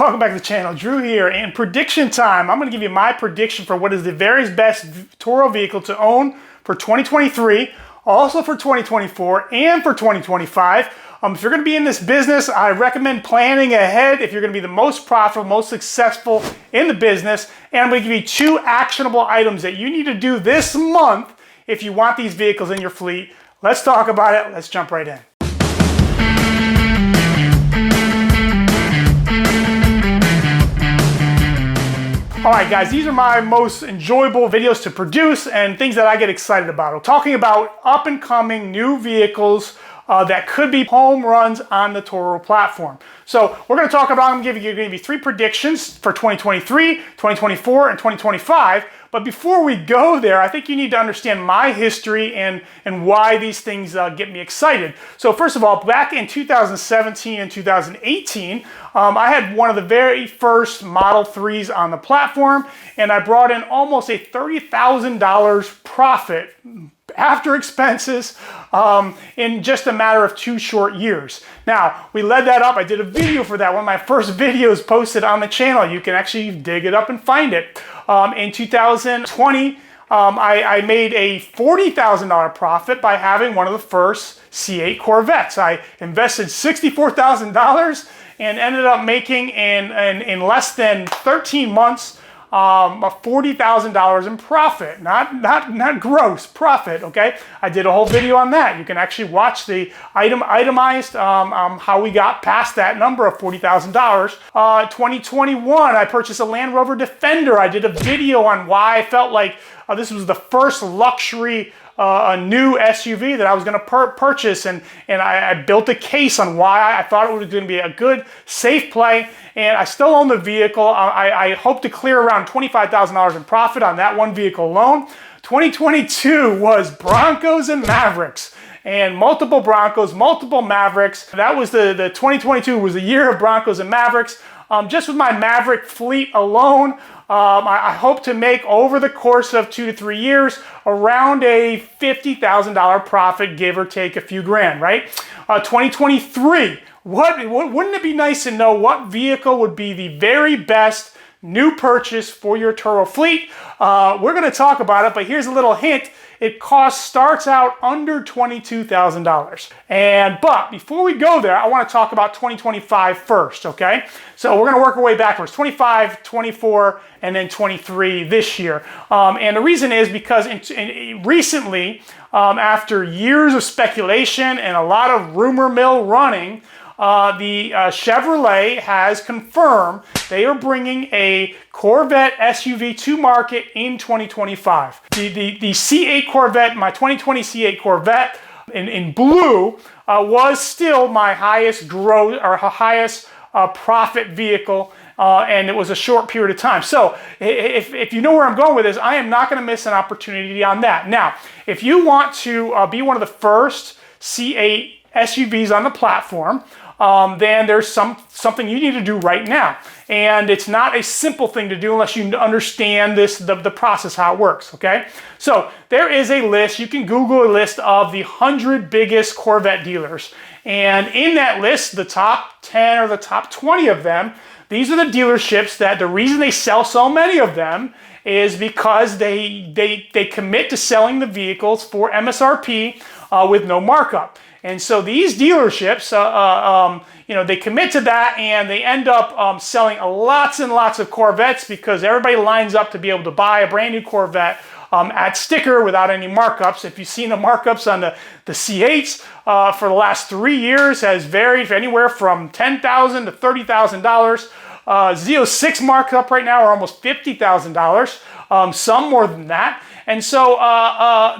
welcome back to the channel. Drew here, and prediction time. I'm going to give you my prediction for what is the very best Turo vehicle to own for 2023, also for 2024, and for 2025. If you're going to be in this business, I recommend planning ahead if you're going to be the most profitable, most successful in the business. And I'm going to give you 2 actionable items that you need to do this month if you want these vehicles in your fleet. Let's talk about it. Let's jump right in. All right, guys, these are my most enjoyable videos to produce and things that I get excited about. We're talking about up-and-coming new vehicles that could be home runs on the Turo platform. So we're going to talk about, I'm going to give you 3 predictions for 2023, 2024, and 2025. But before we go there, I think you need to understand my history and why these things get me excited. So first of all, back in 2017 and 2018, I had one of the very first Model 3s on the platform, and I brought in almost a $30,000 profit after expenses in just a matter of 2 short years. Now, we led that up. I did a video for that, one of my first videos posted on the channel. You can actually dig it up and find it. In 2020, I made a $40,000 profit by having one of the first C8 Corvettes. I invested $64,000 and ended up making in less than 13 months $40,000 in profit, not gross profit. Okay, I did a whole video on that. You can actually watch the itemized how we got past that number of $40,000. 2021, I purchased a Land Rover Defender. I did a video on why I felt like this was the first luxury a new SUV that I was going to purchase, and I built a case on why I thought it was going to be a good, safe play, and I still own the vehicle. I hope to clear around $25,000 in profit on that one vehicle alone. 2022 was Broncos and Mavericks, and multiple Broncos, multiple Mavericks. That was the 2022 was the year of Broncos and Mavericks. Just with my Maverick fleet alone, I hope to make over the course of 2 to 3 years around a $50,000 profit, give or take a few grand, right? 2023, wouldn't it be nice to know what vehicle would be the very best new purchase for your Turo fleet? We're going to talk about it, but here's a little hint. It starts out under $22,000. But before we go there, I want to talk about 2025 first, okay? So we're going to work our way backwards, 25, 24, and then 23 this year. And the reason is because recently, after years of speculation and a lot of rumor mill running, the Chevrolet has confirmed they are bringing a Corvette SUV to market in 2025. The C8 Corvette, my 2020 C8 Corvette in blue, was still my highest growth or highest profit vehicle. And it was a short period of time. So if you know where I'm going with this, I am not going to miss an opportunity on that. Now, if you want to be one of the first C8 SUVs on the platform, then there's something you need to do right now. And it's not a simple thing to do unless you understand the process, how it works, okay? So there is a list. You can Google a list of the 100 biggest Corvette dealers. And in that list, the top 10 or the top 20 of them, these are the dealerships that the reason they sell so many of them is because they commit to selling the vehicles for MSRP with no markup. And so these dealerships, they commit to that, and they end up selling lots and lots of Corvettes because everybody lines up to be able to buy a brand new Corvette at sticker without any markups. If you've seen the markups on the C8s for the last 3 years, has varied anywhere from $10,000 to $30,000. Z06 markup right now are almost $50,000, some more than that. And so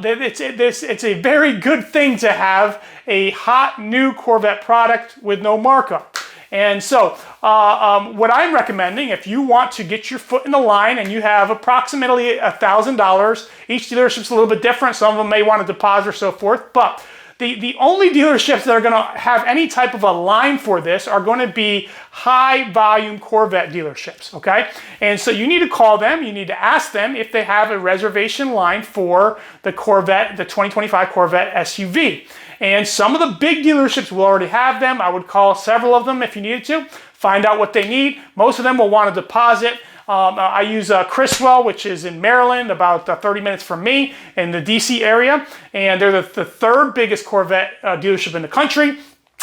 it's a very good thing to have a hot new Corvette product with no markup. And so what I'm recommending, if you want to get your foot in the line and you have approximately $1,000, each dealership's a little bit different. Some of them may want a deposit or so forth, but the only dealerships that are going to have any type of a line for this are going to be high volume Corvette dealerships, okay? And so you need to call them, you need to ask them if they have a reservation line for the Corvette, the 2025 Corvette SUV. And some of the big dealerships will already have them. I would call several of them if you needed to. find out what they need. Most of them will want a deposit. I use Criswell, which is in Maryland, about 30 minutes from me in the DC area. And they're the third biggest Corvette dealership in the country.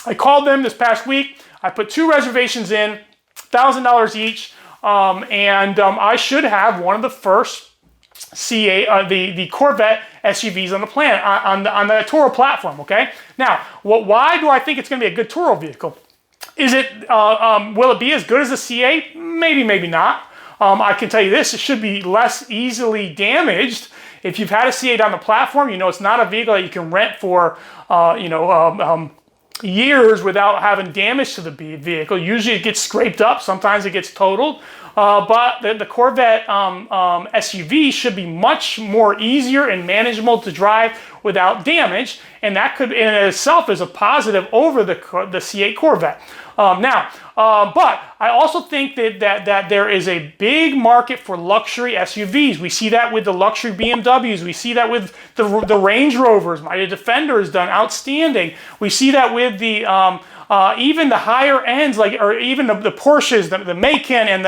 I called them this past week. I put 2 reservations in, $1,000 each. I should have one of the first the Corvette SUVs on the planet, on the Turo platform, okay? Now, why do I think it's going to be a good Turo vehicle? Is it, will it be as good as the C8? Maybe, maybe not. I can tell you this, it should be less easily damaged. If you've had a C8 on the platform, you know it's not a vehicle that you can rent for, years without having damage to the vehicle. Usually it gets scraped up, sometimes it gets totaled. But the Corvette SUV should be much more easier and manageable to drive without damage, and that could in itself is a positive over the C8 Corvette. But I also think that there is a big market for luxury SUVs. We see that with the luxury BMWs. We see that with the Range Rovers. My Defender has done outstanding. We see that with the even the higher ends, or even the Porsches, the Macan and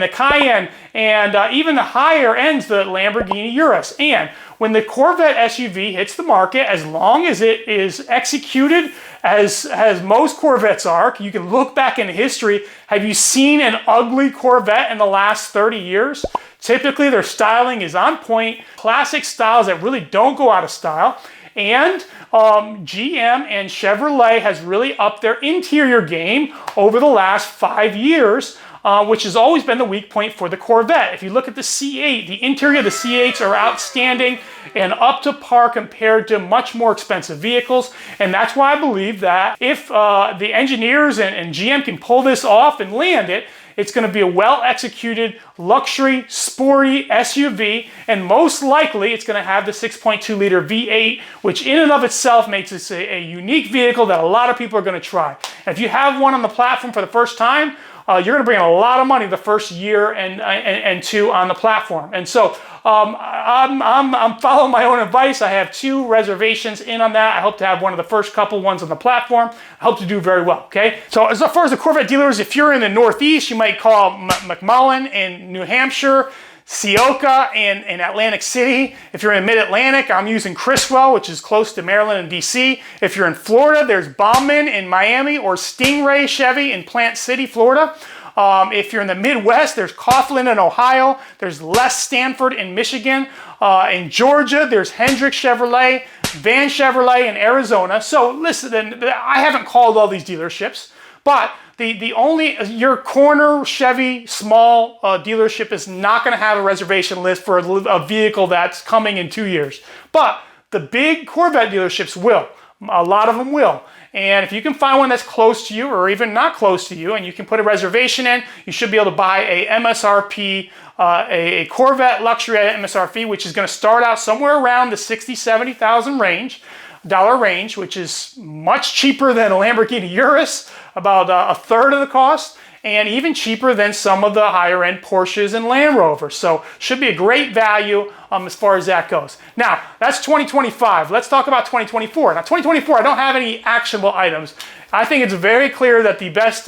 the Cayenne, and even the higher ends, the Lamborghini Urus. And when the Corvette SUV hits the market, as long as it is executed as most Corvettes are, you can look back in history. Have you seen an ugly Corvette in the last 30 years? Typically, their styling is on point, classic styles that really don't go out of style. And GM and Chevrolet has really upped their interior game over the last 5 years, which has always been the weak point for the Corvette. If you look at the C8, the interior of the C8s are outstanding and up to par compared to much more expensive vehicles. And that's why I believe that if the engineers and GM can pull this off and land it, it's going to be a well-executed, luxury, sporty SUV, and most likely it's going to have the 6.2-liter V8, which in and of itself makes this a unique vehicle that a lot of people are going to try. And if you have one on the platform for the first time, you're going to bring in a lot of money the first year and two on the platform. And so I'm following my own advice. I have 2 reservations in on that. I hope to have one of the first couple ones on the platform. I hope to do very well, okay? So as far as the Corvette dealers, if you're in the Northeast, you might call McMullen in New Hampshire, Seoka in Atlantic City. If you're in Mid-Atlantic, I'm using Criswell, which is close to Maryland and DC. If you're in Florida, there's Bauman in Miami or Stingray Chevy in Plant City, Florida. If you're in the Midwest, there's Coughlin in Ohio. There's Les Stanford in Michigan. In Georgia, there's Hendrick Chevrolet, Van Chevrolet in Arizona. So listen, I haven't called all these dealerships, but your corner Chevy small dealership is not going to have a reservation list for a vehicle that's coming in 2 years. But the big Corvette dealerships will. A lot of them will. And if you can find one that's close to you or even not close to you and you can put a reservation in, you should be able to buy a MSRP, a Corvette luxury MSRP, which is going to start out somewhere around the $60,000, $70,000 range, which is much cheaper than a Lamborghini Urus, about a third of the cost, and even cheaper than some of the higher end Porsches and Land Rovers. So should be a great value as far as that goes. Now, that's 2025. Let's talk about 2024. Now, 2024, I don't have any actionable items. I think it's very clear that the best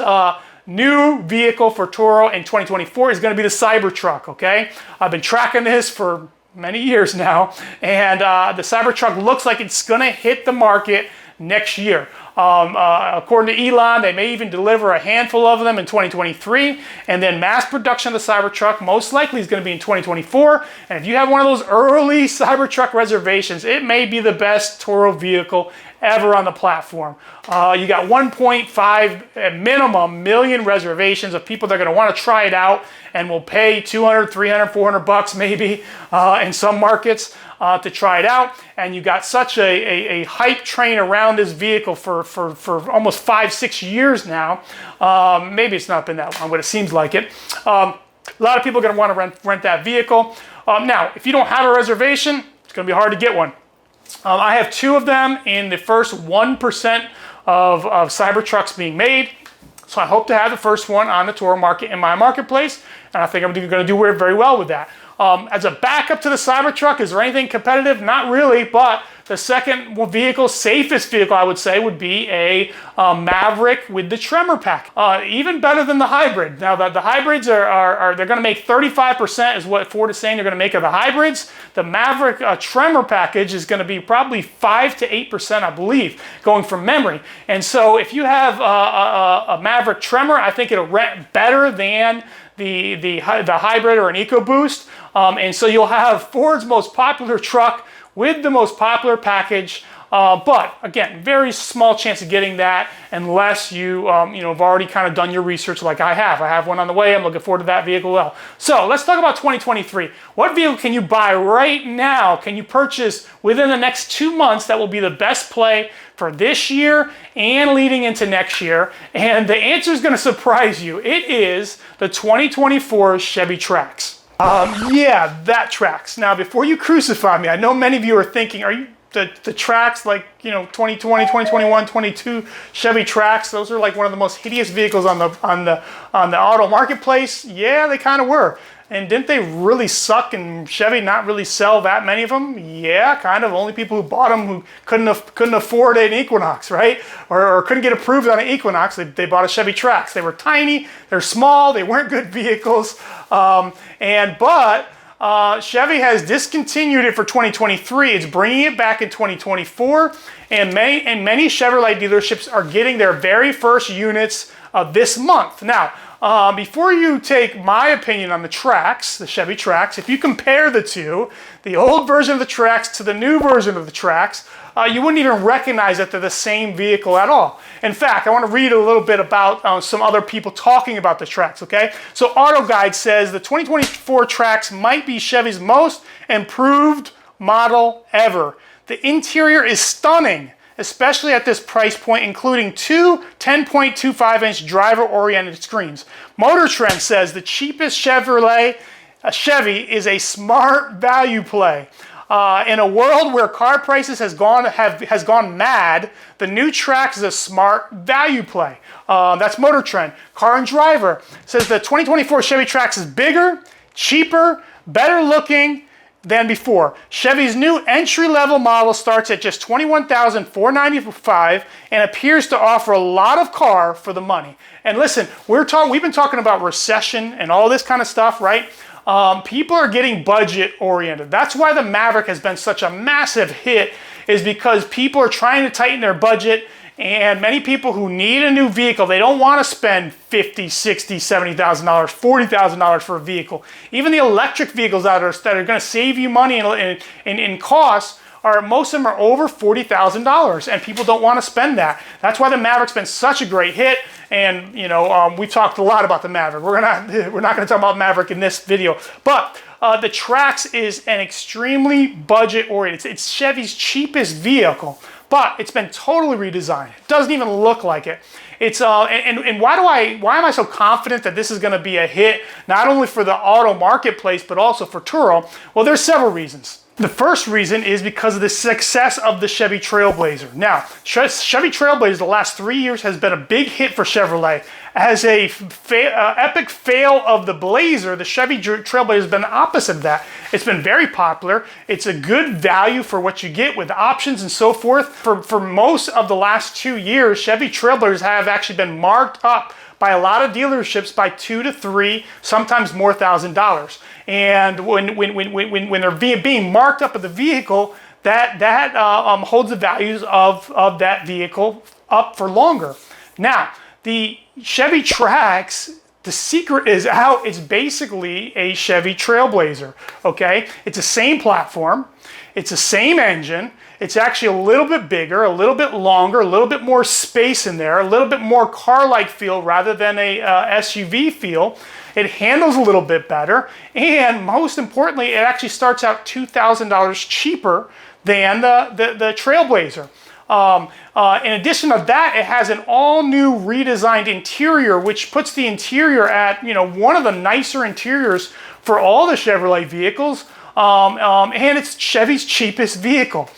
new vehicle for Turo in 2024 is going to be the Cybertruck, okay? I've been tracking this for many years now, and the Cybertruck looks like it's going to hit the market next year. According to Elon, they may even deliver a handful of them in 2023, and then mass production of the Cybertruck most likely is going to be in 2024. And if you have one of those early Cybertruck reservations, it may be the best Turo vehicle ever on the platform. You got 1.5 minimum million reservations of people that are going to want to try it out and will pay $200, $300, $400 maybe in some markets to try it out. And you got such a hype train around this vehicle for almost 5-6 years now. Maybe it's not been that long, but it seems like it. A lot of people are going to want to rent that vehicle. Now, if you don't have a reservation, it's going to be hard to get one. I have 2 of them in the first 1% of Cybertrucks being made. So I hope to have the first one on the Turo market in my marketplace. And I think I'm going to do very well with that. As a backup to the Cybertruck, is there anything competitive? Not really, but the second vehicle, safest vehicle, I would say, would be a Maverick with the Tremor pack. Even better than the hybrid. Now, the hybrids they're going to make 35% is what Ford is saying they're going to make of the hybrids. The Maverick Tremor package is going to be probably 5 to 8%, I believe, going from memory. And so if you have a Maverick Tremor, I think it'll rent better than the hybrid or an EcoBoost. And so you'll have Ford's most popular truck with the most popular package, but again, very small chance of getting that unless you have already kind of done your research like I have. I have one on the way. I'm looking forward to that vehicle well. So let's talk about 2023. What vehicle can you buy right now? Can you purchase within the next 2 months that will be the best play for this year and leading into next year? And the answer is going to surprise you. It is the 2024 Chevy Trax. Yeah, that Trax. Now, before you crucify me, I know many of you are thinking, are you the Trax, like, 2020, 2021, 22 Chevy Trax? Those are like one of the most hideous vehicles on the auto marketplace. Yeah, they kind of were. And didn't they really suck and Chevy not really sell that many of them? Yeah, kind of. Only people who bought them who couldn't afford an Equinox, right? Or couldn't get approved on an Equinox, they bought a Chevy Trax. They were tiny, they're small, they weren't good vehicles. But Chevy has discontinued it for 2023. It's bringing it back in 2024. And many Chevrolet dealerships are getting their very first units this month. Now, before you take my opinion on the Trax, the Chevy Trax, if you compare the two, the old version of the Trax to the new version of the Trax, you wouldn't even recognize that they're the same vehicle at all. In fact, I want to read a little bit about some other people talking about the Trax, okay? So Auto Guide says the 2024 Trax might be Chevy's most improved model ever. The interior is stunning, especially at this price point, including two 10.25-inch driver-oriented screens. Motor Trend says the cheapest Chevy is a smart value play. In a world where car prices has gone mad, the new Trax is a smart value play. That's Motor Trend. Car and Driver says the 2024 Chevy Trax is bigger, cheaper, better looking than before. Chevy's new entry-level model starts at just $21,495 and appears to offer a lot of car for the money. And listen, we've been talking about recession and all this kind of stuff, right? People are getting budget-oriented. That's why the Maverick has been such a massive hit, is because people are trying to tighten their budget. And many people who need a new vehicle, they don't want to spend $50,000, $60,000, $70,000, $40,000 for a vehicle. Even the electric vehicles out there that are going to save you money in costs, most of them are over $40,000, and people don't want to spend that. That's why the Maverick's been such a great hit. And we've talked a lot about the Maverick. We're not going to talk about Maverick in this video, but the Trax is an extremely budget-oriented. It's Chevy's cheapest vehicle, but it's been totally redesigned. It doesn't even look like it. It's and why am I so confident that this is going to be a hit, not only for the auto marketplace but also for Turo? Well, there's several reasons. The first reason is because of the success of the Chevy Trailblazer. Now, Chevy Trailblazer the last 3 years has been a big hit for Chevrolet. As a epic fail of the Blazer, the Chevy Trailblazer has been the opposite of that. It's been very popular. It's a good value for what you get with options and so forth. For most of the last 2 years, Chevy Trailblazers have actually been marked up by a lot of dealerships by $2,000 to $3,000, sometimes more $1,000. And when they're being marked up of the vehicle, that holds the values of that vehicle up for longer. Now, the Chevy Trax, the secret is out. It's basically a Chevy Trailblazer, okay? It's the same platform. It's the same engine. It's actually a little bit bigger, a little bit longer, a little bit more space in there, a little bit more car-like feel rather than a SUV feel. It handles a little bit better, and most importantly, it actually starts out $2,000 cheaper than the Trailblazer. In addition to that, it has an all-new redesigned interior, which puts the interior at one of the nicer interiors for all the Chevrolet vehicles, and it's Chevy's cheapest vehicle.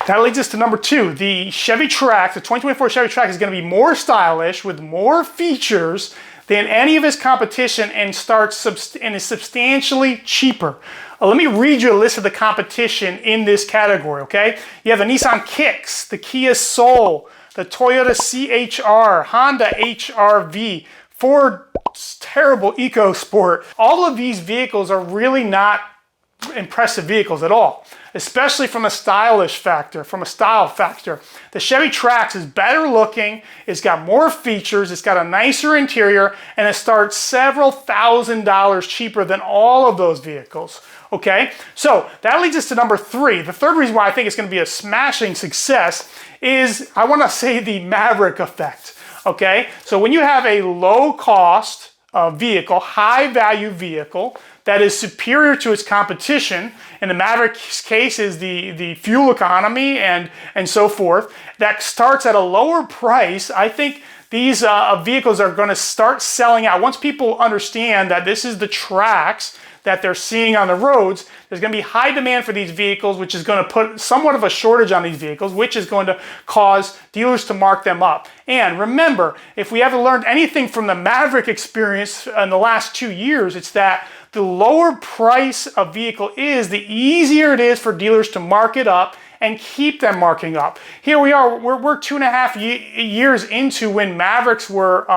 That leads us to number two. The Chevy Trax, the 2024 Chevy Trax, is going to be more stylish with more features than any of his competition and is substantially cheaper. Let me read you a list of the competition in this category, okay? You have the Nissan Kicks, the Kia Soul, the Toyota CHR, Honda HR-V, Ford terrible EcoSport. All of these vehicles are really not impressive vehicles at all, especially from a style factor. The Chevy Trax is better looking, it's got more features, it's got a nicer interior, and it starts several $1,000s cheaper than all of those vehicles. Okay, so that leads us to number 3. The third reason why I think it's going to be a smashing success is, I want to say, the Maverick effect. Okay, so when you have a low cost vehicle, high value vehicle that is superior to its competition, in the Maverick's case is the fuel economy and so forth, that starts at a lower price, I think these vehicles are going to start selling out. Once people understand that this is the Trax that they're seeing on the roads, there's going to be high demand for these vehicles, which is going to put somewhat of a shortage on these vehicles, which is going to cause dealers to mark them up. And remember, if we ever learned anything from the Maverick experience in the last 2 years, it's that the lower price a vehicle is, the easier it is for dealers to mark it up and keep them marking up. Here we are, we're 2.5 years into when Mavericks were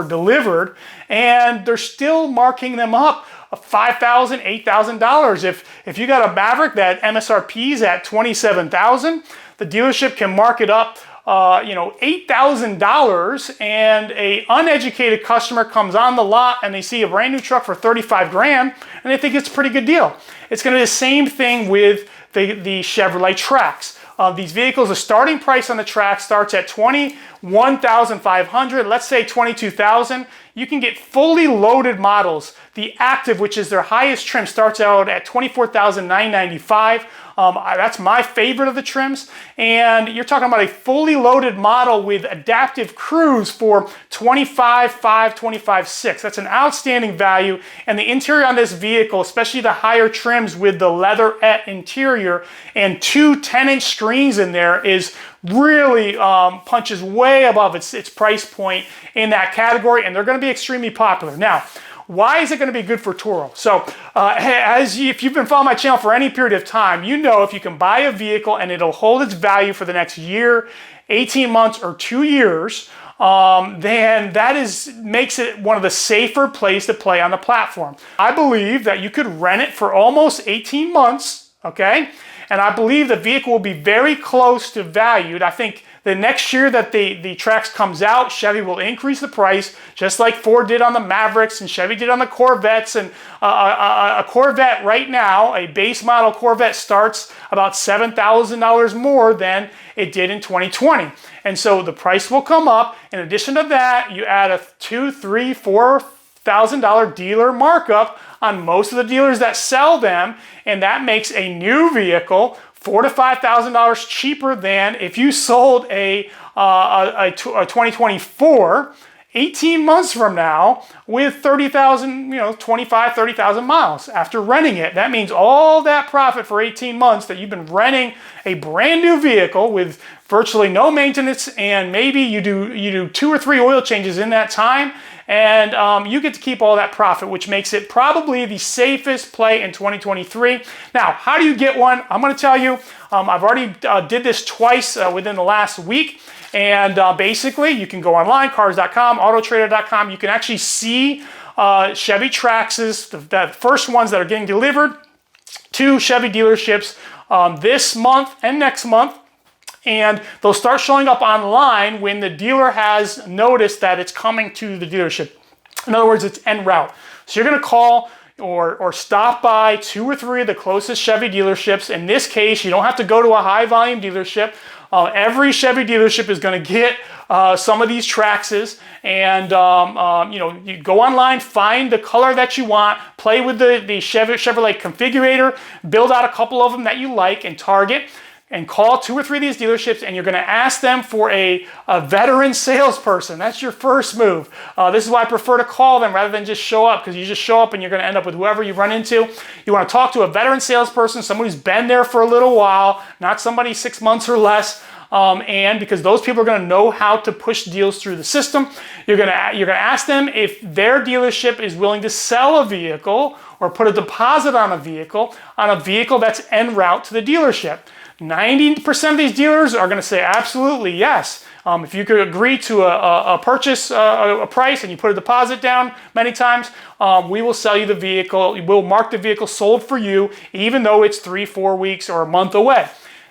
delivered, and they're still marking them up $5,000, $8,000. If you got a Maverick that MSRP is at $27,000, the dealership can mark it up $8,000, and a uneducated customer comes on the lot and they see a brand new truck for 35 grand and they think it's a pretty good deal. It's going to be the same thing with the Chevrolet Trax. These vehicles, the starting price on the Trax starts at $21,500, let's say $22,000. You can get fully loaded models. The Active, which is their highest trim, starts out at $24,995. That's my favorite of the trims. And you're talking about a fully loaded model with adaptive cruise for $25,500, $25,600. That's an outstanding value. And the interior on this vehicle, especially the higher trims with the leatherette interior and 2 10-inch screens in there, is really punches way above its price point in that category, and they're going to be extremely popular. Now, why is it going to be good for Turo? So, if you've been following my channel for any period of time, you know if you can buy a vehicle and it'll hold its value for the next year, 18 months, or 2 years, then that makes it one of the safer places to play on the platform. I believe that you could rent it for almost 18 months, okay? And I believe the vehicle will be very close to valued. I think the next year that the Trax comes out, Chevy will increase the price, just like Ford did on the Mavericks and Chevy did on the Corvettes. And a Corvette right now, a base model Corvette, starts about $7,000 more than it did in 2020. And so the price will come up. In addition to that, you add a $2,000, $3,000, $4,000 dealer markup on most of the dealers that sell them, and that makes a new vehicle $4,000 to $5,000 cheaper than if you sold a 2024 18 months from now with 30,000, 25, 30,000 miles after renting it. That means all that profit for 18 months that you've been renting a brand new vehicle with virtually no maintenance, and maybe you do 2 or 3 oil changes in that time, and you get to keep all that profit, which makes it probably the safest play in 2023. Now, how do you get one? I'm going to tell you. I've already did this twice within the last week, and basically you can go online, cars.com, autotrader.com. You can actually see Chevy Traxes, the first ones that are getting delivered to Chevy dealerships this month and next month. And they'll start showing up online when the dealer has noticed that it's coming to the dealership. In other words, it's en route. So you're going to call or stop by 2 or 3 of the closest Chevy dealerships. In this case, you don't have to go to a high volume dealership. Every Chevy dealership is going to get some of these Traxes, and you go online, find the color that you want, play with the Chevrolet configurator, build out a couple of them that you like and target, and call 2 or 3 of these dealerships, and you're going to ask them for a veteran salesperson. That's your first move. This is why I prefer to call them rather than just show up, because you just show up and you're going to end up with whoever you run into. You want to talk to a veteran salesperson, someone who's been there for a little while, not somebody 6 months or less. and because those people are going to know how to push deals through the system. You're going to ask them if their dealership is willing to sell a vehicle or put a deposit on a vehicle that's en route to the dealership. 90% of these dealers are going to say absolutely yes. If you could agree to a purchase a price and you put a deposit down many times, we will sell you the vehicle. We'll mark the vehicle sold for you, even though it's 3-4 weeks or a month away.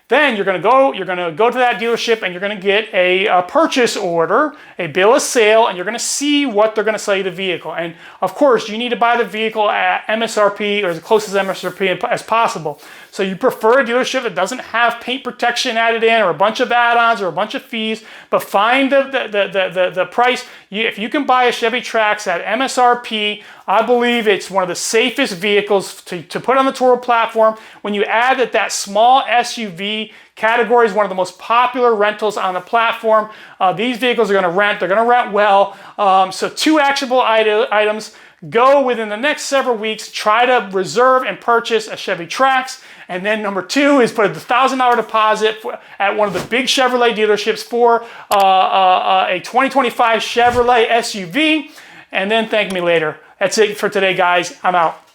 Then you're going to go to that dealership and you're going to get a purchase order, a bill of sale, and you're going to see what they're going to sell you the vehicle. And of course, you need to buy the vehicle at MSRP or as close as MSRP as possible. So you prefer a dealership that doesn't have paint protection added in or a bunch of add-ons or a bunch of fees, but find the price. If you can buy a Chevy Trax at MSRP, I believe it's one of the safest vehicles to put on the Turo platform. When you add that small SUV category is one of the most popular rentals on the platform, these vehicles are going to rent. They're going to rent well. So 2 actionable items. Go within the next several weeks, try to reserve and purchase a Chevy Trax. And then number 2 is put a $1,000 deposit at one of the big Chevrolet dealerships for a 2025 Chevrolet SUV. And then thank me later. That's it for today, guys. I'm out.